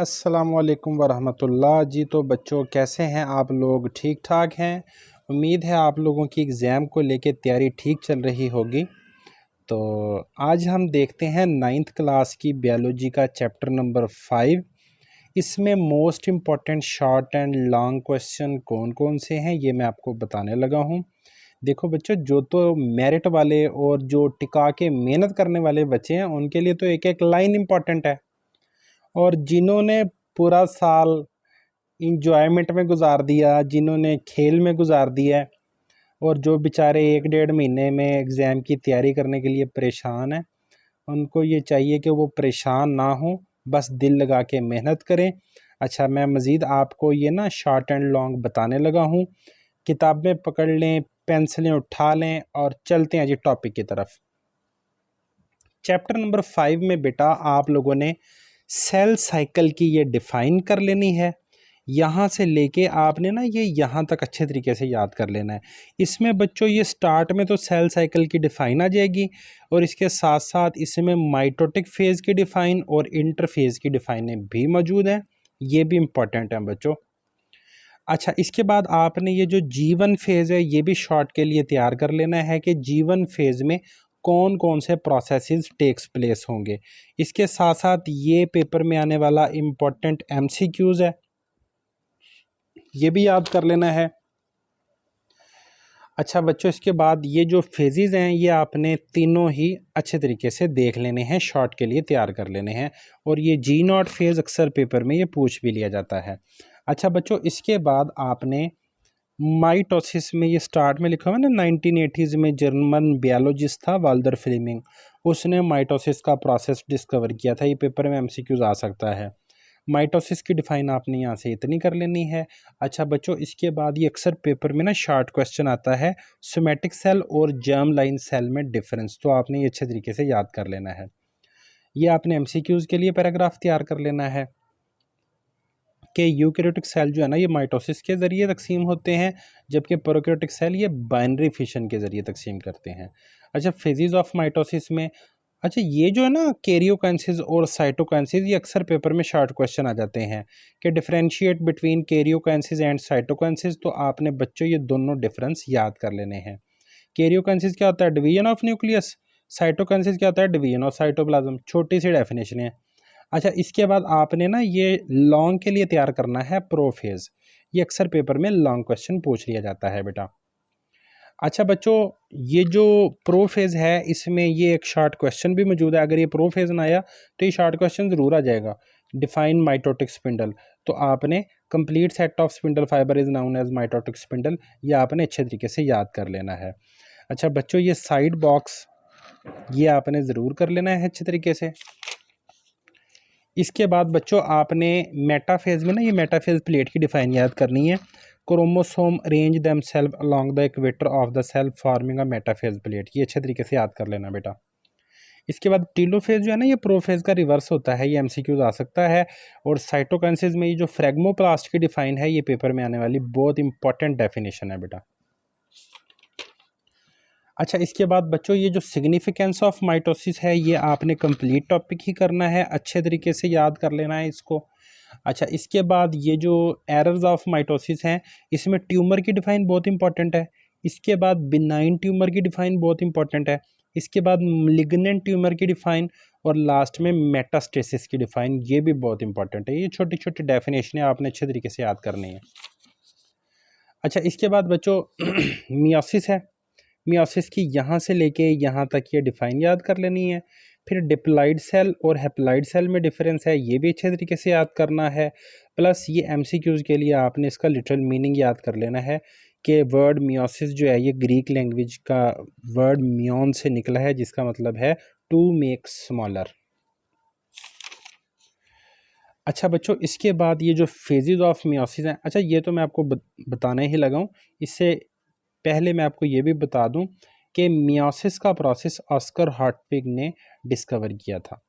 अस्सलामुअलैकुम वरहमतुल्लाह जी। तो बच्चों कैसे हैं आप लोग? ठीक ठाक हैं। उम्मीद है आप लोगों की एग्ज़ाम को लेके तैयारी ठीक चल रही होगी। तो आज हम देखते हैं 9th क्लास की बायोलॉजी का चैप्टर नंबर 5। इसमें most important short and long question कौन कौन से हैं ये मैं आपको बताने लगा हूँ। देखो बच्चों, जो तो मेरिट वाले और जो टिका के मेहनत करने वाले बच्चे हैं उनके लिए तो एक एक लाइन इम्पॉर्टेंट है, और जिन्होंने पूरा साल इंजॉयमेंट में गुजार दिया, जिन्होंने खेल में गुजार दिया है, और जो बेचारे 1 डेढ़ महीने में एग्ज़ाम की तैयारी करने के लिए परेशान हैं, उनको ये चाहिए कि वो परेशान ना हो, बस दिल लगा के मेहनत करें। अच्छा, मैं मज़ीद आपको ये ना शॉर्ट एंड लॉन्ग बताने लगा हूँ। किताबें पकड़ लें, पेंसिलें उठा लें और चलते हैं जी टॉपिक की तरफ। चैप्टर नंबर 5 में बेटा आप लोगों ने सेल साइकिल की ये डिफ़ाइन कर लेनी है। यहाँ से लेके आपने ना ये यहाँ तक अच्छे तरीके से याद कर लेना है। इसमें बच्चों ये स्टार्ट में तो सेल साइकिल की डिफ़ाइन आ जाएगी, और इसके साथ साथ इसमें माइटोटिक फ़ेज़ की डिफ़ाइन और इंटरफ़ेज़ की डिफ़ाइनें भी मौजूद हैं। ये भी इम्पॉर्टेंट हैं बच्चों। अच्छा, इसके बाद आपने ये जो जीवन फेज़ है ये भी शॉर्ट के लिए तैयार कर लेना है कि जीवन फेज़ में कौन कौन से प्रोसेसेस टेक्स प्लेस होंगे। इसके साथ साथ ये पेपर में आने वाला इम्पोर्टेंट एमसीक्यूज़ है, ये भी याद कर लेना है। अच्छा बच्चों, इसके बाद ये जो फेजेज़ हैं ये आपने तीनों ही अच्छे तरीके से देख लेने हैं, शॉर्ट के लिए तैयार कर लेने हैं, और ये जी नॉट फेज़ अक्सर पेपर में ये पूछ भी लिया जाता है। अच्छा बच्चों, इसके बाद आपने माइटोसिस में ये स्टार्ट में लिखा हुआ है ना, 1980s में जर्मन बायोलॉजिस्ट था वाल्टर फ्लेमिंग, उसने माइटोसिस का प्रोसेस डिस्कवर किया था। ये पेपर में एमसीक्यूज आ सकता है। माइटोसिस की डिफ़ाइन आपने यहाँ से इतनी कर लेनी है। अच्छा बच्चों, इसके बाद ये अक्सर पेपर में ना शॉर्ट क्वेश्चन आता है, सोमेटिक सेल और जर्म लाइन सेल में डिफरेंस, तो आपने ये अच्छे तरीके से याद कर लेना है। ये आपने एमसीक्यूज के लिए पैराग्राफ तैयार कर लेना है कि यूकैरियोटिक सेल जो है ना ये माइटोसिस के ज़रिए तकसीम होते हैं, जबकि प्रोकैरियोटिक सेल ये बाइनरी फिशन के ज़रिए तकसीम करते हैं। अच्छा, फेजेस ऑफ माइटोसिस में, अच्छा ये जो है ना कैरियोकाइनेसिस और साइटोकाइनेसिस, ये अक्सर पेपर में शॉर्ट क्वेश्चन आ जाते हैं कि differentiate between karyokinesis and cytokinesis, तो आपने बच्चों ये दोनों डिफरेंस याद कर लेने हैं। कैरियोकाइनेसिस क्या होता है? Division of nucleus. साइटोकाइनेसिस क्या होता है? Division of cytoplasm. छोटी सी डेफिनेशन है। अच्छा, इसके बाद आपने ना ये लॉन्ग के लिए तैयार करना है प्रोफेज। ये अक्सर पेपर में लॉन्ग क्वेश्चन पूछ लिया जाता है बेटा। अच्छा बच्चों, ये जो प्रोफेज है इसमें ये एक शॉर्ट क्वेश्चन भी मौजूद है। अगर ये प्रोफेज ना आया तो ये शॉर्ट क्वेश्चन ज़रूर आ जाएगा। डिफाइन माइटोटिक स्पिंडल, तो आपने complete set of spindle fiber is known as mitotic spindle, ये आपने अच्छे तरीके से याद कर लेना है। अच्छा बच्चों, ये साइड बॉक्स ये आपने ज़रूर कर लेना है अच्छे तरीके से। इसके बाद बच्चों आपने मेटाफेज में ना ये मेटाफेज प्लेट की डिफाइन याद करनी है। Chromosome arrange themselves along the equator of the cell forming a metaphase plate, ये अच्छे तरीके से याद कर लेना बेटा। इसके बाद टीलोफेज जो है ना ये प्रोफेज का रिवर्स होता है, ये एमसीक्यूज आ सकता है। और साइटोकाइनेसिस में ये जो फ्रेगमोप्लास्ट की डिफाइन है ये पेपर में आने वाली बहुत इंपॉर्टेंट डेफिनेशन है बेटा। अच्छा, इसके बाद बच्चों ये जो सिग्निफिकेंस ऑफ माइटोसिस है ये आपने कंप्लीट टॉपिक ही करना है, अच्छे तरीके से याद कर लेना है इसको। अच्छा, इसके बाद ये जो एरर्स ऑफ माइटोसिस हैं इसमें ट्यूमर की डिफ़ाइन बहुत इंपॉर्टेंट है। इसके बाद बिनाइन ट्यूमर की डिफ़ाइन बहुत इंपॉर्टेंट है। इसके बाद लिग्नेंट ट्यूमर की डिफ़ाइन, और लास्ट में मेटास्टेसिस की डिफ़ाइन, ये भी बहुत इंपॉर्टेंट है। ये छोटी छोटी डेफिनेशन आपने अच्छे तरीके से याद करनी है। अच्छा, इसके बाद बच्चों मियोसिस है। मियोसिस की यहाँ से लेके यहाँ तक ये डिफ़ाइन याद कर लेनी है। फिर डिप्लॉइड सेल और हैप्लॉइड सेल में डिफरेंस है, ये भी अच्छे तरीके से याद करना है। प्लस ये एमसीक्यूज़ के लिए आपने इसका लिटरल मीनिंग याद कर लेना है कि वर्ड मियोसिस जो है ये ग्रीक लैंग्वेज का वर्ड मियोन से निकला है, जिसका मतलब है टू मेक स्मॉलर। अच्छा बच्चों, इसके बाद ये जो फेजेस ऑफ मियोसिस हैं, अच्छा ये तो मैं आपको बताने ही लगा हूँ। इससे पहले मैं आपको ये भी बता दूं कि मियोसिस का प्रोसेस ऑस्कर हार्टविग ने डिस्कवर किया था।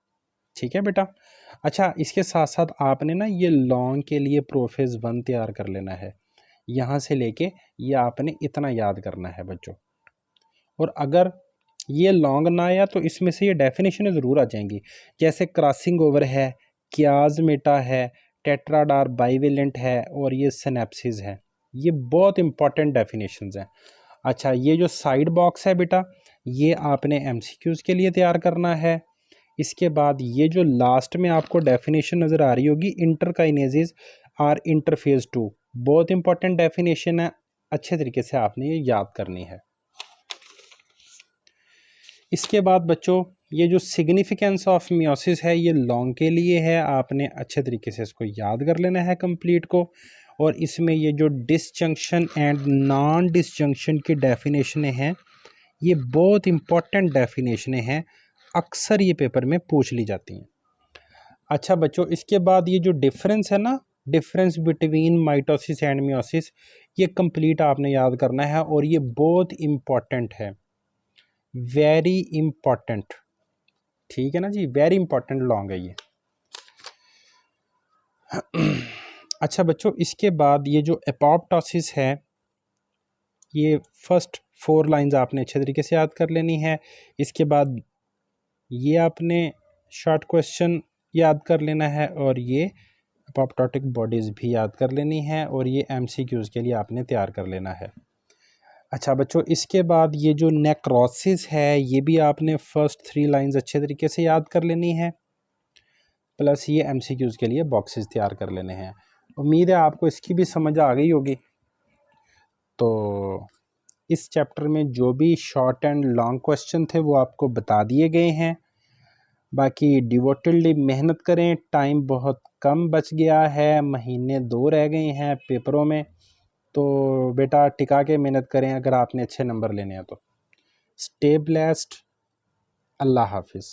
ठीक है बेटा। अच्छा, इसके साथ साथ आपने ना ये लॉन्ग के लिए प्रोफेज 1 तैयार कर लेना है। यहाँ से लेके ये आपने इतना याद करना है बच्चों। और अगर ये लॉन्ग ना आया तो इसमें से ये डेफिनेशन ज़रूर आ जाएंगी, जैसे क्रॉसिंग ओवर है, क्याज मेटा है, टेट्राडार बाइवेलेंट है और ये सिनेप्सिस है। ये बहुत इंपॉर्टेंट डेफिनेशंस हैं। अच्छा, ये जो साइड बॉक्स है बेटा, ये आपने एमसीक्यूज़ के लिए तैयार करना है। इसके बाद ये जो लास्ट में आपको डेफिनेशन नज़र आ रही होगी, इंटरकाइनेजेस आर इंटरफेज टू, बहुत इंपॉर्टेंट डेफिनेशन है, अच्छे तरीके से आपने ये याद करनी है। इसके बाद बच्चों ये जो सिग्निफिकेंस ऑफ मियोसिस है ये लॉन्ग के लिए है, आपने अच्छे तरीके से इसको याद कर लेना है कंप्लीट को। और इसमें ये जो डिसजंक्शन एंड नॉन डिसजंक्शन की डेफिनेशनें हैं ये बहुत इंपॉर्टेंट डेफिनेशनें हैं, अक्सर ये पेपर में पूछ ली जाती हैं। अच्छा बच्चों, इसके बाद ये जो डिफरेंस है ना, difference between mitosis and meiosis, ये कंप्लीट आपने याद करना है और ये बहुत इम्पॉर्टेंट है, वेरी इम्पॉर्टेंट। ठीक है ना जी, वेरी इंपॉर्टेंट लॉन्ग है ये। अच्छा बच्चों, इसके बाद ये जो एपोप्टोसिस है ये फर्स्ट 4 लाइंस आपने अच्छे तरीके से याद कर लेनी है। इसके बाद ये आपने शॉर्ट क्वेश्चन याद कर लेना है और ये एपोप्टोटिक बॉडीज़ भी याद कर लेनी है और ये एमसीक्यूज़ के लिए आपने तैयार कर लेना है। अच्छा बच्चों, इसके बाद ये जो नेक्रोसिस है ये भी आपने फर्स्ट 3 लाइंस अच्छे तरीके से याद कर लेनी है, प्लस ये एमसीक्यूज़ के लिए बॉक्सेस तैयार कर लेने हैं। उम्मीद है आपको इसकी भी समझ आ गई होगी। तो इस चैप्टर में जो भी शॉर्ट एंड लॉन्ग क्वेश्चन थे वो आपको बता दिए गए हैं। बाकी डिवोटेडली मेहनत करें, टाइम बहुत कम बच गया है, महीने 2 रह गए हैं पेपरों में, तो बेटा टिका के मेहनत करें अगर आपने अच्छे नंबर लेने हैं तो। स्टे ब्लेस्ड, अल्लाह हाफिज़।